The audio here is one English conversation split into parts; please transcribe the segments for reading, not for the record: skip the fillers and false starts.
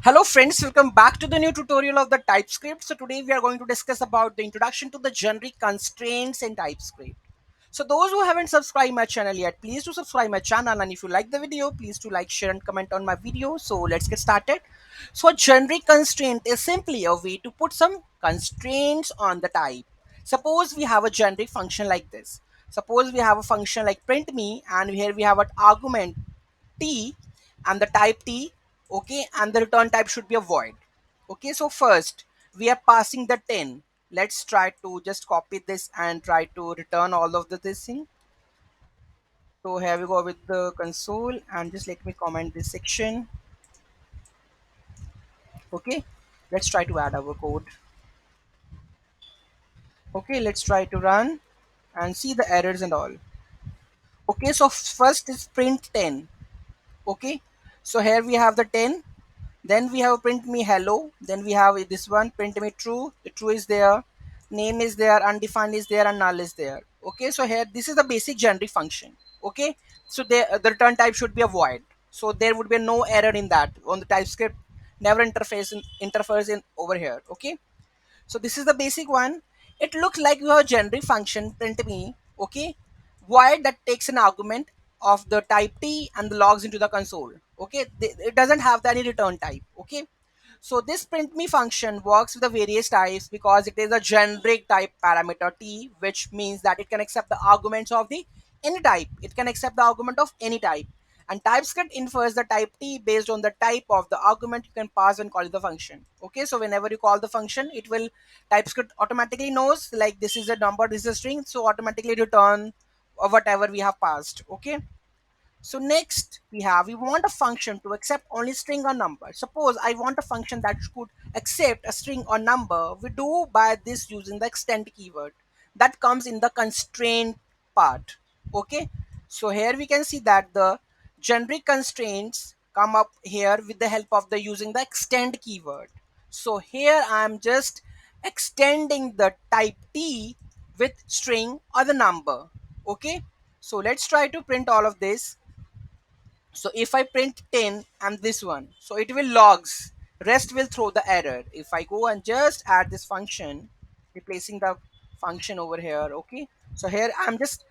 Hello friends, welcome back to the new tutorial of the TypeScript. So today we are going to discuss about the introduction to the generic constraints in TypeScript. So those who haven't subscribed my channel yet, please do subscribe my channel, and if you like the video, please do like, share and comment on my video. So let's get started. So a generic constraint is simply a way to put some constraints on the type. Suppose we have a generic function like this. Suppose we have a function like print me, and here we have an argument t and the type t, okay, and the return type should be a void. Okay, so first we are passing the 10. Let's try to just copy this and try to return all of this thing. So here we go with the console, and just let me comment this section. Okay, let's try to add our code. Okay, let's try to run and see the errors and all. Okay, so first is print 10. Okay, so here we have the 10. Then we have print me hello. Then we have this one, print me true. The true is there, name is there, undefined is there, and null is there. Okay, so here this is the basic generic function. Okay, so the return type should be a void. So there would be no error in that on the TypeScript. Never interferes in over here. Okay, so this is the basic one. It looks like you have a generic function print me, okay, void that takes an argument of the type t and logs into the console. Okay, it doesn't have any return type. Okay, so this print me function works with the various types because it is a generic type parameter t, which means that it can accept the arguments of the any type. It can accept the argument of any type. And TypeScript infers the type t based on the type of the argument you can pass when calling the function. Okay, so whenever you call the function, it will TypeScript automatically knows like this is a number, this is a string, so automatically return or whatever we have passed. Okay, so next we want a function to accept only string or number. Suppose I want a function that could accept a string or number. We do by this using the extend keyword that comes in the constraint part. Okay, so here we can see that the generic constraints come up here with the help of the using the extend keyword. So here I am just extending the type t with string or the number. Okay, so let's try to print all of this. So if I print 10 and this one, so it will logs, rest will throw the error. If I go and just add this function, replacing the function over here. Okay, so here I'm just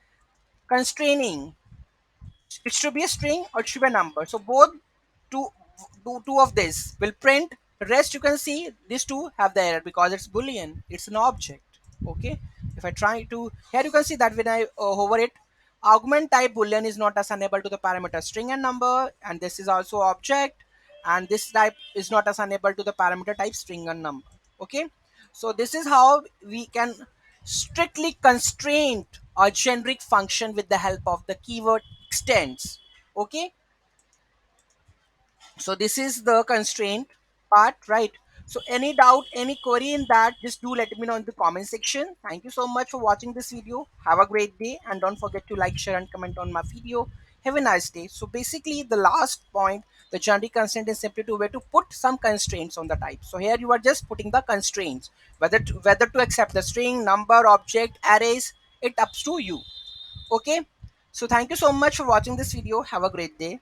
constraining, it should be a string or it should be a number. So both two, two of this will print. Rest you can see these two have the error because it's boolean, it's an object. Okay, if I try to, here you can see that when I hover it, argument type boolean is not assignable to the parameter string and number, and this is also object, and this type is not assignable to the parameter type string and number. Okay, so this is how we can strictly constrain a generic function with the help of the keyword extends. Okay, so this is the constraint part, right? So any doubt, any query in that, just do let me know in the comment section. Thank you so much for watching this video. Have a great day, and don't forget to like, share and comment on my video. Have a nice day. So basically the last point, the generic constraint is simply to way to put some constraints on the type. So here you are just putting the constraints, whether to accept the string, number, object, arrays, it up to you. Okay, so thank you so much for watching this video. Have a great day.